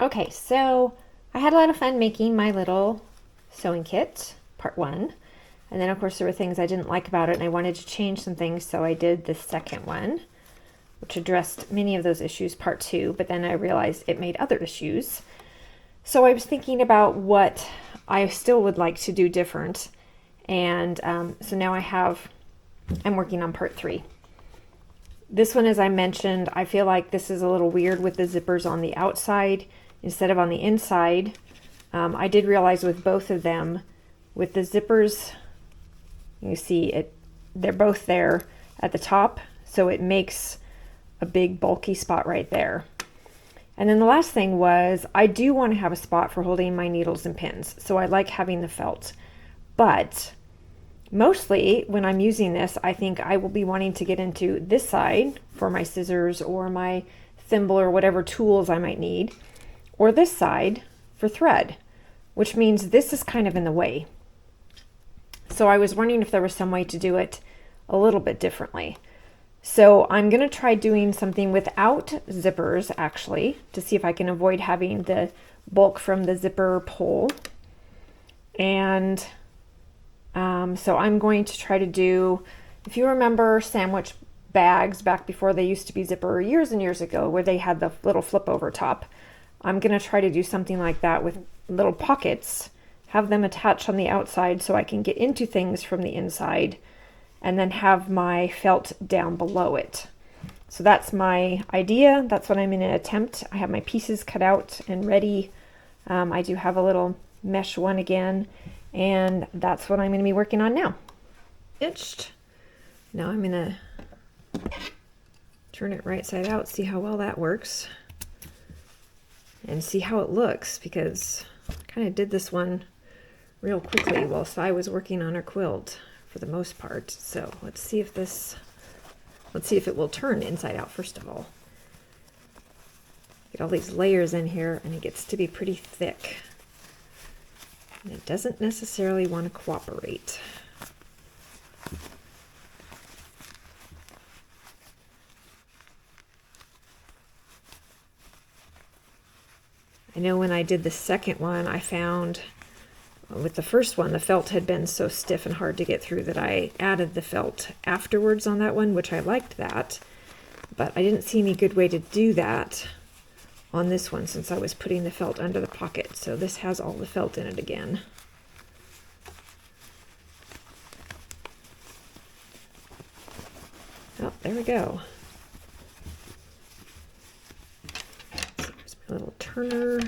Okay, so I had a lot of fun making my little sewing kit, part one. And then of course there were things I didn't like about it and I wanted to change some things, so I did the second one, which addressed many of those issues, part two, but then I realized it made other issues. So I was thinking about what I still would like to do different. And so now I'm working on part three. This one, as I mentioned, I feel like this is a little weird with the zippers on the outside instead of on the inside. I did realize with both of them, with the zippers, you see it, they're both there at the top, so it makes a big bulky spot right there. And then the last thing was, I do want to have a spot for holding my needles and pins, so I like having the felt. But mostly when I'm using this, I think I will be wanting to get into this side for my scissors or my thimble or whatever tools I might need, or this side for thread, which means this is kind of in the way. So I was wondering if there was some way to do it a little bit differently. So I'm going to try doing something without zippers actually, to see if I can avoid having the bulk from the zipper pull. And so I'm going to try to do, if you remember sandwich bags back before they used to be zipper years and years ago, where they had the little flip over top, I'm going to try to do something like that with little pockets, have them attached on the outside so I can get into things from the inside, and then have my felt down below it. So that's my idea. That's what I'm going to attempt. I have my pieces cut out and ready. I do have a little mesh one again, and that's what I'm going to be working on now. Stitched. Now I'm going to turn it right side out, see how well that works, and see how it looks, because I kind of did this one real quickly whilst I was working on her quilt for the most part. So let's see if it will turn inside out first of all. Get all these layers in here and it gets to be pretty thick. And it doesn't necessarily want to cooperate. I know when I did the second one, I found with the first one, the felt had been so stiff and hard to get through that I added the felt afterwards on that one, which I liked that. But I didn't see any good way to do that on this one since I was putting the felt under the pocket. So this has all the felt in it again. Oh, there we go. So there's my little turner.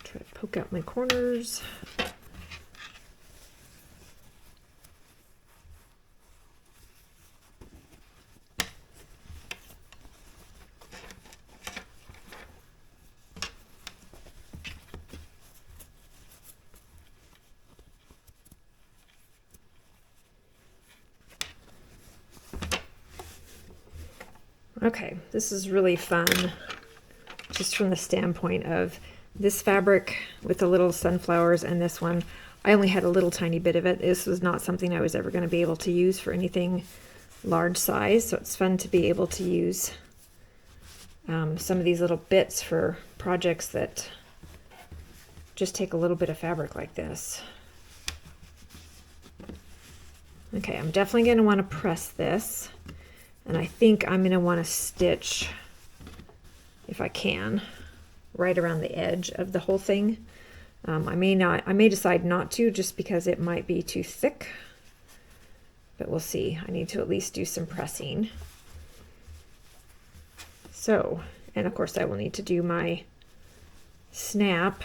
Try to poke out my corners. Okay, this is really fun, just from the standpoint of this fabric with the little sunflowers and this one. I only had a little tiny bit of it. This was not something I was ever going to be able to use for anything large size, so it's fun to be able to use some of these little bits for projects that just take a little bit of fabric like this. Okay, I'm definitely going to want to press this. And I think I'm going to want to stitch, if I can, right around the edge of the whole thing. I may decide not to, just because it might be too thick, but we'll see. I need to at least do some pressing. So, and of course I will need to do my snap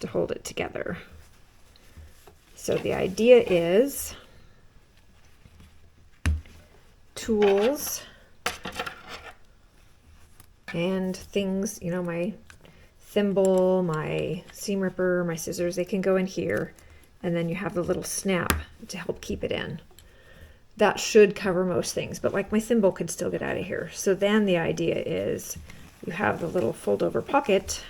to hold it together. So the idea is tools and things, you know, my thimble, my seam ripper, my scissors, they can go in here, and then you have the little snap to help keep it in. That should cover most things, but like my thimble could still get out of here. So then the idea is you have the little fold over pocket.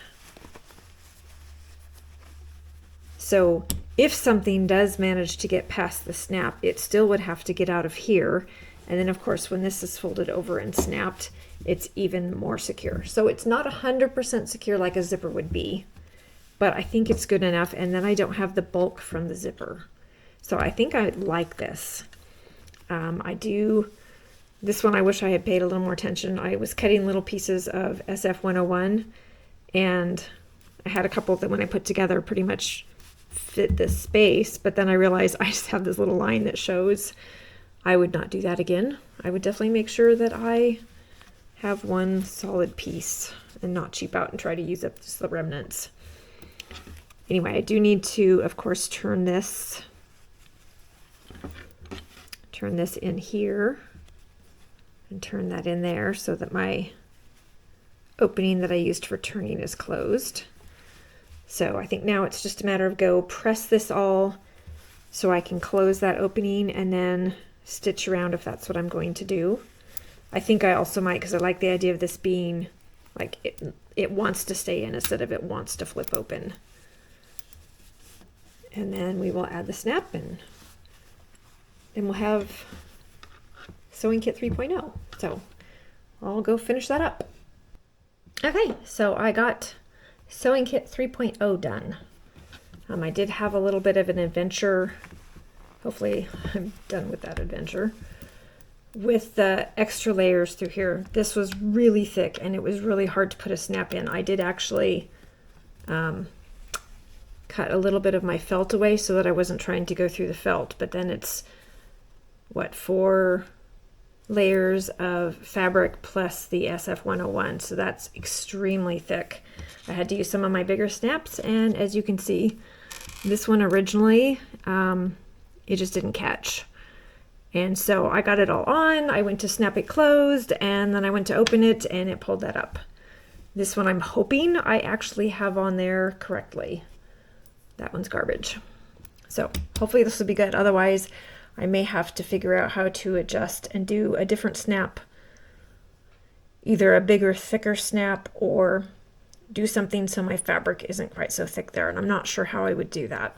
So if something does manage to get past the snap, it still would have to get out of here And then of course, when this is folded over and snapped, it's even more secure. So it's not 100% secure like a zipper would be, but I think it's good enough. And then I don't have the bulk from the zipper. So I think I like this. This one I wish I had paid a little more attention. I was cutting little pieces of SF101, and I had a couple that when I put together pretty much fit this space, but then I realized I just have this little line that shows. I would not do that again. I would definitely make sure that I have one solid piece and not cheap out and try to use up just the remnants. Anyway, I do need to, of course, turn this in here and turn that in there so that my opening that I used for turning is closed. So I think now it's just a matter of press this all so I can close that opening and then stitch around if that's what I'm going to do. I think I also might, because I like the idea of this being like it wants to stay in instead of it wants to flip open. And then we will add the snap, and then we'll have Sewing Kit 3.0. So I'll go finish that up. Okay, so I got Sewing Kit 3.0 done. I did have a little bit of an adventure. Hopefully I'm done with that adventure. With the extra layers through here. This was really thick and it was really hard to put a snap in. I did actually cut a little bit of my felt away so that I wasn't trying to go through the felt, but then it's what, 4 layers of fabric plus the SF101, so that's extremely thick. I had to use some of my bigger snaps, and as you can see, this one originally it just didn't catch, and so I got it all on. I went to snap it closed, and then I went to open it and it pulled that up. This one I'm hoping I actually have on there correctly. That one's garbage, so hopefully this will be good. Otherwise I may have to figure out how to adjust and do a different snap, either a bigger, thicker snap, or do something so my fabric isn't quite so thick there, and I'm not sure how I would do that.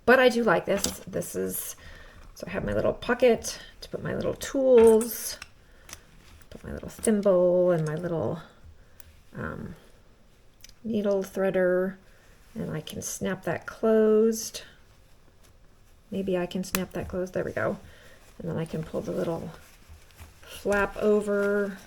But I do like this. This is, so I have my little pocket to put my little tools, put my little thimble and my little needle threader, and I can snap that closed. Maybe I can snap that closed. There we go. And then I can pull the little flap over.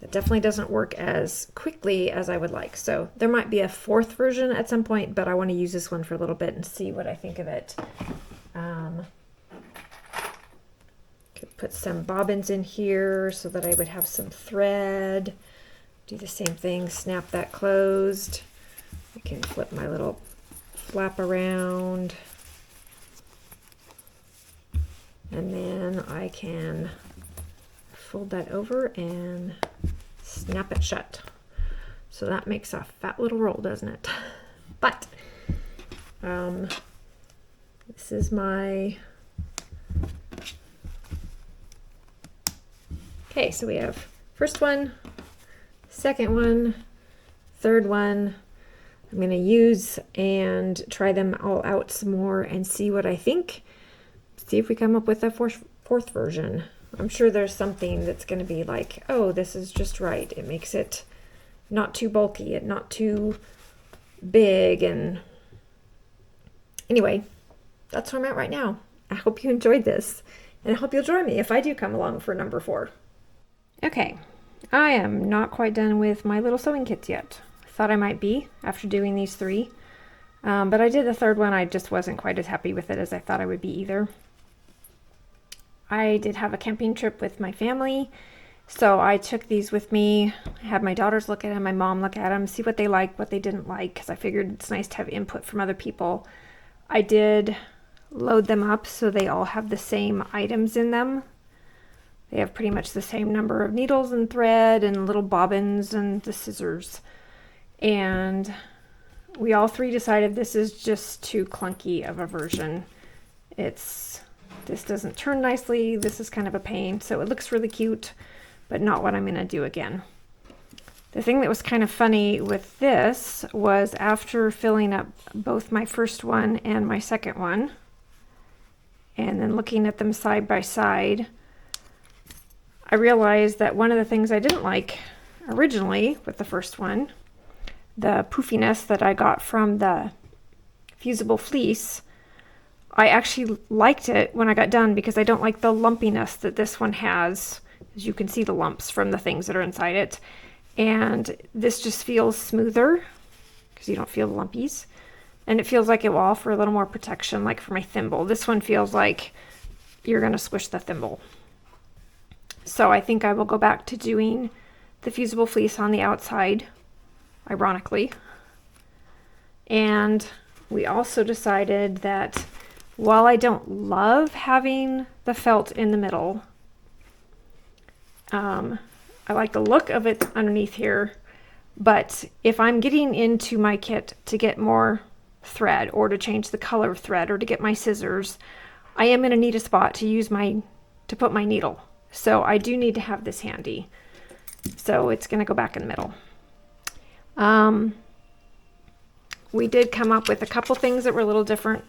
It definitely doesn't work as quickly as I would like. So there might be a 4th version at some point, but I want to use this one for a little bit and see what I think of it. Could put some bobbins in here so that I would have some thread. Do the same thing, snap that closed. I can flip my little flap around. And then I can fold that over and snap it shut. So that makes a fat little roll, doesn't it? But this is my, okay, so we have first one, second one, third one. I'm going to use and try them all out some more and see what I think. See if we come up with a fourth version. I'm sure there's something that's going to be like, oh, this is just right. It makes it not too bulky and not too big. And anyway, that's where I'm at right now. I hope you enjoyed this, and I hope you'll join me if I do come along for number 4. Okay, I am not quite done with my little sewing kits yet. Thought I might be after doing these 3, but I did the 3rd one. I just wasn't quite as happy with it as I thought I would be either. I did have a camping trip with my family, so I took these with me. I had my daughters look at them, my mom look at them, see what they liked, what they didn't like, because I figured it's nice to have input from other people. I did load them up so they all have the same items in them. They have pretty much the same number of needles and thread and little bobbins and the scissors. And we all 3 decided this is just too clunky of a version. This doesn't turn nicely. This is kind of a pain. So it looks really cute, but not what I'm going to do again. The thing that was kind of funny with this was after filling up both my first one and my second one, and then looking at them side by side, I realized that one of the things I didn't like originally with the first one, the poofiness that I got from the fusible fleece, I actually liked it when I got done because I don't like the lumpiness that this one has. As you can see the lumps from the things that are inside it. And this just feels smoother because you don't feel the lumpies. And it feels like it will offer a little more protection, like for my thimble. This one feels like you're going to squish the thimble. So I think I will go back to doing the fusible fleece on the outside, ironically. And we also decided that while I don't love having the felt in the middle, I like the look of it underneath here, but if I'm getting into my kit to get more thread or to change the color of thread or to get my scissors, I am going to need a spot to put my needle. So I do need to have this handy. So it's going to go back in the middle. We did come up with a couple things that were a little different.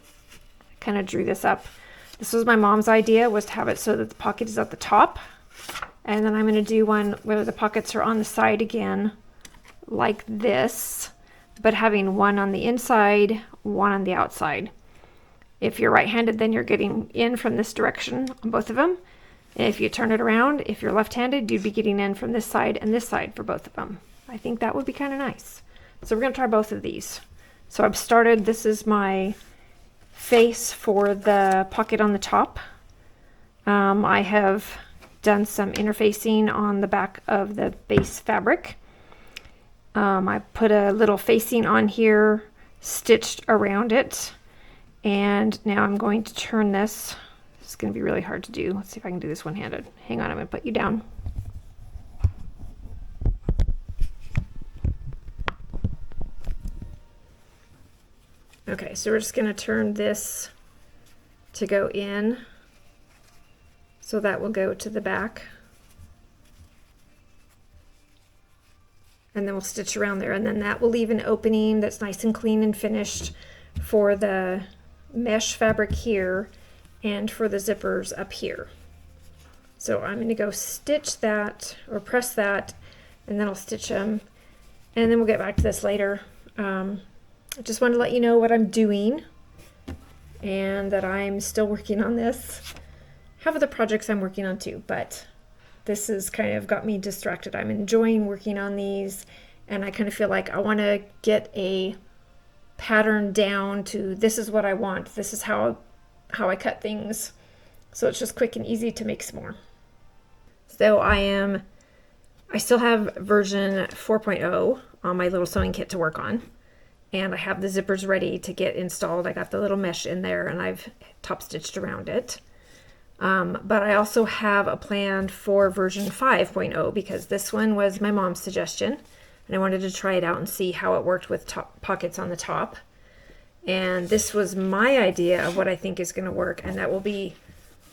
I kind of drew this up. This was my mom's idea, was to have it so that the pocket is at the top. And then I'm going to do one where the pockets are on the side again, like this, but having one on the inside, one on the outside. If you're right-handed, then you're getting in from this direction on both of them. And if you turn it around, if you're left-handed, you'd be getting in from this side and this side for both of them. I think that would be kind of nice. So we're going to try both of these. So I've started, this is my face for the pocket on the top. I have done some interfacing on the back of the base fabric. I put a little facing on here, stitched around it, and now I'm going to turn this. It's going to be really hard to do. Let's see if I can do this one-handed. Hang on, I'm going to put you down. Okay, so we're just going to turn this to go in. So that will go to the back. And then we'll stitch around there. And then that will leave an opening that's nice and clean and finished for the mesh fabric here and for the zippers up here. So I'm going to go stitch that or press that, and then I'll stitch them. And then we'll get back to this later. I just wanted to let you know what I'm doing and that I'm still working on this. I have other projects I'm working on too, but this has kind of got me distracted. I'm enjoying working on these, and I kind of feel like I want to get a pattern down to this is what I want. This is how I cut things. So it's just quick and easy to make some more. So I still have version 4.0 on my little sewing kit to work on. And I have the zippers ready to get installed. I got the little mesh in there and I've top stitched around it. But I also have a plan for version 5.0 because this one was my mom's suggestion and I wanted to try it out and see how it worked with pockets on the top. And this was my idea of what I think is going to work, and that will be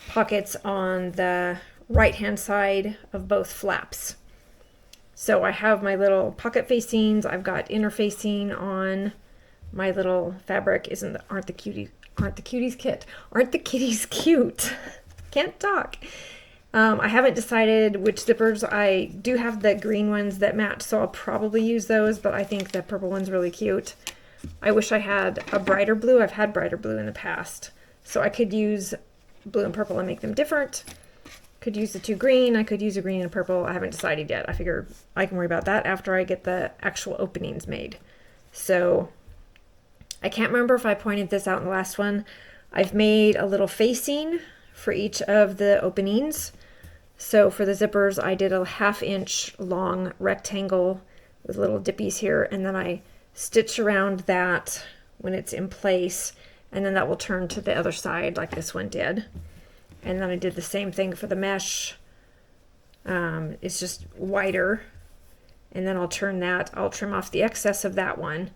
pockets on the right hand side of both flaps. So I have my little pocket facings, I've got interfacing on my little fabric. Aren't the kitties cute? Can't talk. I haven't decided which zippers. I do have the green ones that match, so I'll probably use those, but I think the purple one's really cute. I wish I had a brighter blue. I've had brighter blue in the past, so I could use blue and purple and make them different. Could use the two green. I could use a green and a purple. I haven't decided yet. I figure I can worry about that after I get the actual openings made. So I can't remember if I pointed this out in the last one. I've made a little facing for each of the openings. So for the zippers, I did a 1/2 inch long rectangle with little dippies here, and then I stitch around that when it's in place, and then that will turn to the other side like this one did. And then I did the same thing for the mesh. It's just wider, and then I'll turn that. I'll trim off the excess of that one,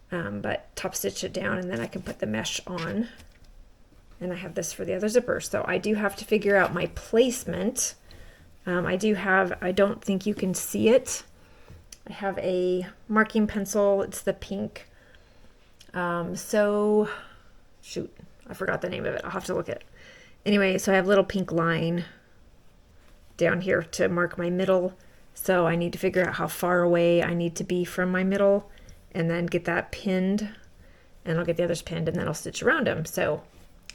but top stitch it down, and then I can put the mesh on. And I have this for the other zipper. So I do have to figure out my placement. I don't think you can see it, I have a marking pencil. It's the pink. So, shoot, I forgot the name of it. I'll have to look at it. Anyway, so I have a little pink line down here to mark my middle. So I need to figure out how far away I need to be from my middle and then get that pinned. And I'll get the others pinned and then I'll stitch around them. So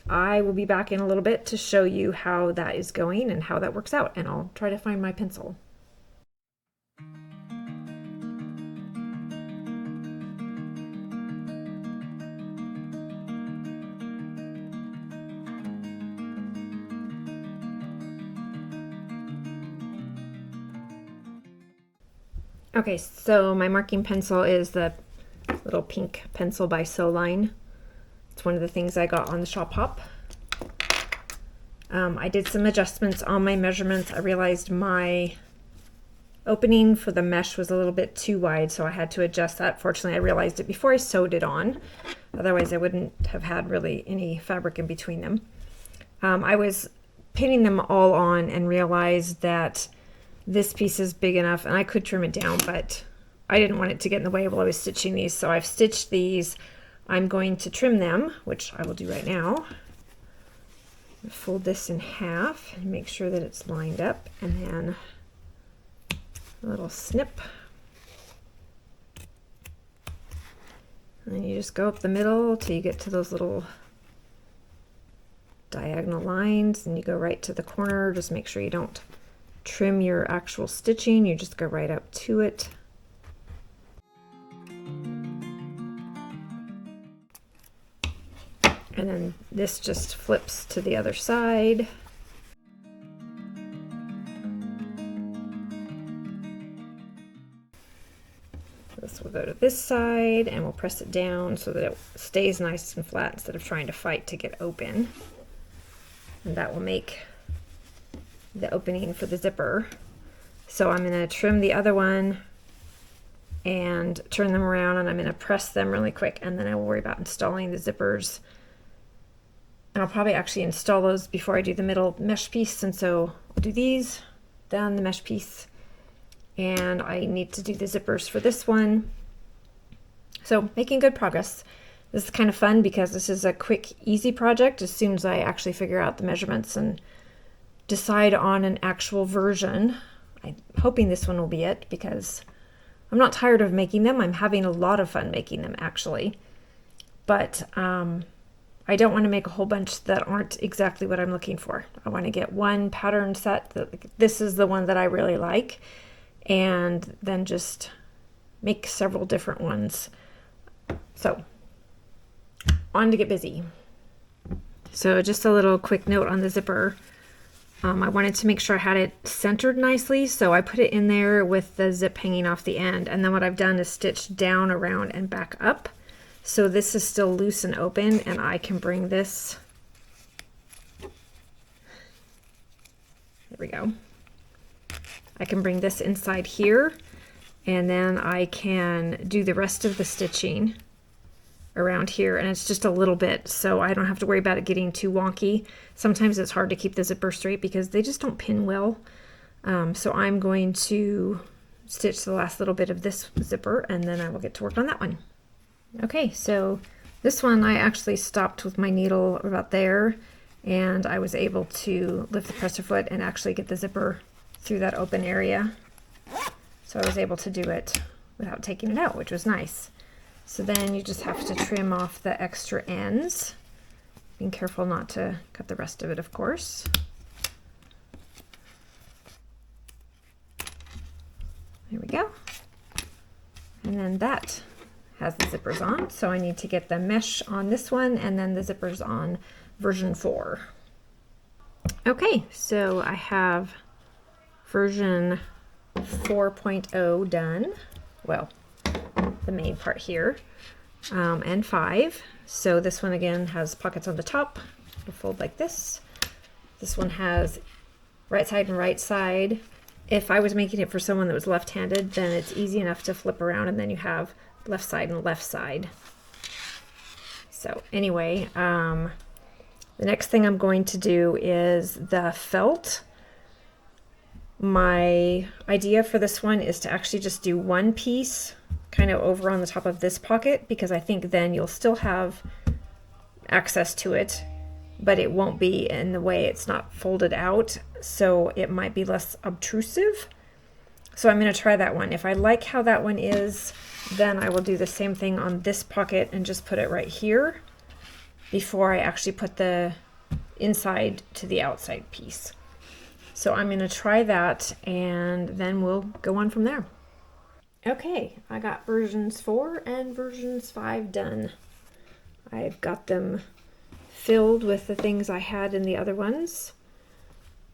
I will be back in a little bit to show you how that is going and how that works out. And I'll try to find my pencil. Okay, so my marking pencil is the little pink pencil by Soline. It's one of the things I got on the shop hop. I did some adjustments on my measurements. I realized my opening for the mesh was a little bit too wide, so I had to adjust that. Fortunately, I realized it before I sewed it on. Otherwise, I wouldn't have had really any fabric in between them. I was pinning them all on and realized that this piece is big enough, and I could trim it down, but I didn't want it to get in the way while I was stitching these, so I've stitched these. I'm going to trim them, which I will do right now. Fold this in half and make sure that it's lined up, and then a little snip. And then you just go up the middle till you get to those little diagonal lines, and you go right to the corner. Just make sure you don't trim your actual stitching, you just go right up to it. And then this just flips to the other side. This will go to this side and we'll press it down so that it stays nice and flat instead of trying to fight to get open. And that will make the opening for the zipper. So I'm going to trim the other one and turn them around, and I'm going to press them really quick, and then I will worry about installing the zippers. And I'll probably actually install those before I do the middle mesh piece, and so I'll do these, then the mesh piece, and I need to do the zippers for this one. So making good progress. This is kind of fun because this is a quick, easy project as soon as I actually figure out the measurements and decide on an actual version. I'm hoping this one will be it because I'm not tired of making them. I'm having a lot of fun making them actually. But I don't want to make a whole bunch that aren't exactly what I'm looking for. I want to get one pattern set that this is the one that I really like, and then just make several different ones. So on to get busy. So just a little quick note on the zipper. I wanted to make sure I had it centered nicely, so I put it in there with the zip hanging off the end, and then what I've done is stitched down, around, and back up. So this is still loose and open, and I can bring this, there we go. I can bring this inside here, and then I can do the rest of the stitching around here, and it's just a little bit, so I don't have to worry about it getting too wonky. Sometimes it's hard to keep the zipper straight because they just don't pin well. So I'm going to stitch the last little bit of this zipper, and then I will get to work on that one. Okay, so this one I actually stopped with my needle about there, and I was able to lift the presser foot and actually get the zipper through that open area. So I was able to do it without taking it out, which was nice. So then you just have to trim off the extra ends. Being careful not to cut the rest of it, of course. There we go. And then that has the zippers on. So I need to get the mesh on this one and then the zippers on version 4. Okay, so I have version 4.0 done. Well, the main part here, and 5. So this one again has pockets on the top. It'll fold like this. This one has right side and right side. If I was making it for someone that was left-handed, then it's easy enough to flip around and then you have left side and left side. So anyway, the next thing I'm going to do is the felt. My idea for this one is to actually just do one piece kind of over on the top of this pocket, because I think then you'll still have access to it, but it won't be in the way it's not folded out, so it might be less obtrusive. So I'm going to try that one. If I like how that one is, then I will do the same thing on this pocket and just put it right here before I actually put the inside to the outside piece. So I'm going to try that and then we'll go on from there. Okay, I got versions 4 and versions 5 done. I've got them filled with the things I had in the other ones.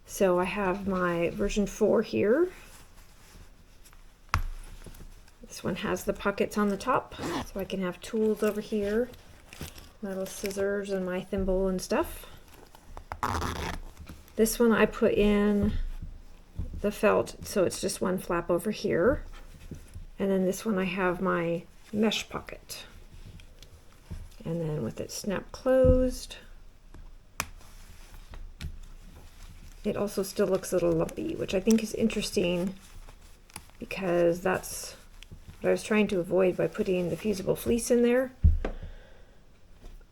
So I have my version 4 here. This one has the pockets on the top, so I can have tools over here, my little scissors and my thimble and stuff. This one I put in the felt, so it's just one flap over here. And then this one I have my mesh pocket. And then with it snap closed, it also still looks a little lumpy, which I think is interesting because that's what I was trying to avoid by putting the fusible fleece in there.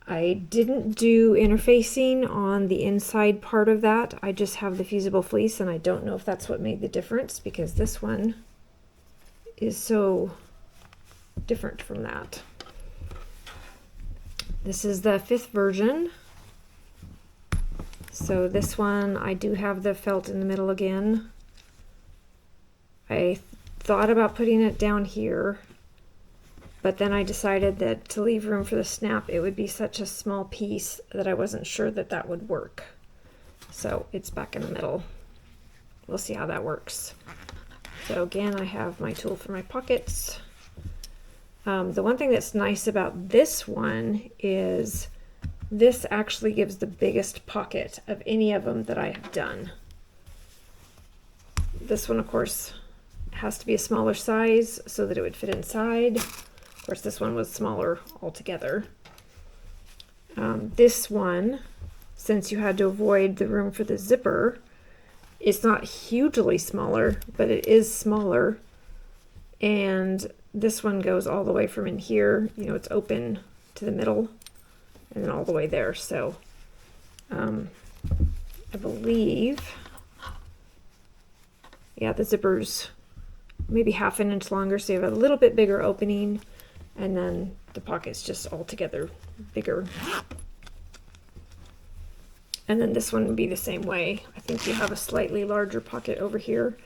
I didn't do interfacing on the inside part of that. I just have the fusible fleece, and I don't know if that's what made the difference, because this one is so different from that. This is the 5th version. So this one, I do have the felt in the middle again. I thought about putting it down here, but then I decided that to leave room for the snap, it would be such a small piece that I wasn't sure that that would work. So it's back in the middle. We'll see how that works. So again, I have my tool for my pockets. The one thing that's nice about this one is this actually gives the biggest pocket of any of them that I have done. This one, of course, has to be a smaller size so that it would fit inside. Of course, this one was smaller altogether. This one, since you had to avoid the room for the zipper, it's not hugely smaller, but it is smaller. And this one goes all the way from in here, you know, it's open to the middle and then all the way there. So I believe, yeah, the zipper's maybe ½ an inch longer, so you have a little bit bigger opening, and then the pocket's just altogether bigger. And then this one would be the same way. I think you have a slightly larger pocket over here.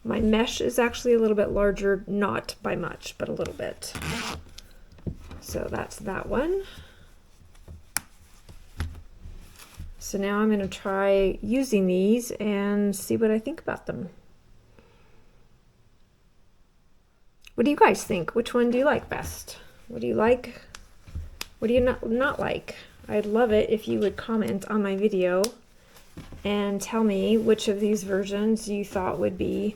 My mesh is actually a little bit larger, not by much, but a little bit. So that's that one. So now I'm going to try using these and see what I think about them. What do you guys think? Which one do you like best? What do you like? What do you not like? I'd love it if you would comment on my video and tell me which of these versions you thought would be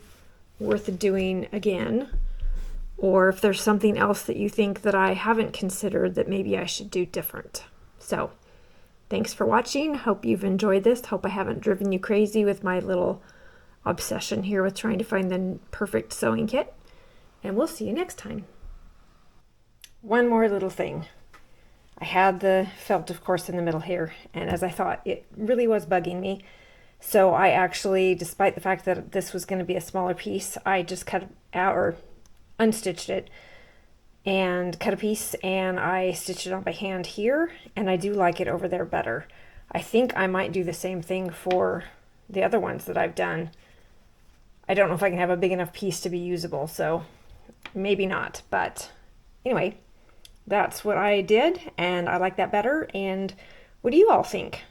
worth doing again, or if there's something else that you think that I haven't considered that maybe I should do different. So thanks for watching. Hope you've enjoyed this. Hope I haven't driven you crazy with my little obsession here with trying to find the perfect sewing kit. And we'll see you next time. One more little thing. I had the felt, of course, in the middle here, and as I thought, it really was bugging me. So I actually, despite the fact that this was going to be a smaller piece, I just cut out or unstitched it and cut a piece, and I stitched it on by hand here, and I do like it over there better. I think I might do the same thing for the other ones that I've done. I don't know if I can have a big enough piece to be usable, so maybe not, but anyway, that's what I did, and I like that better. And what do you all think?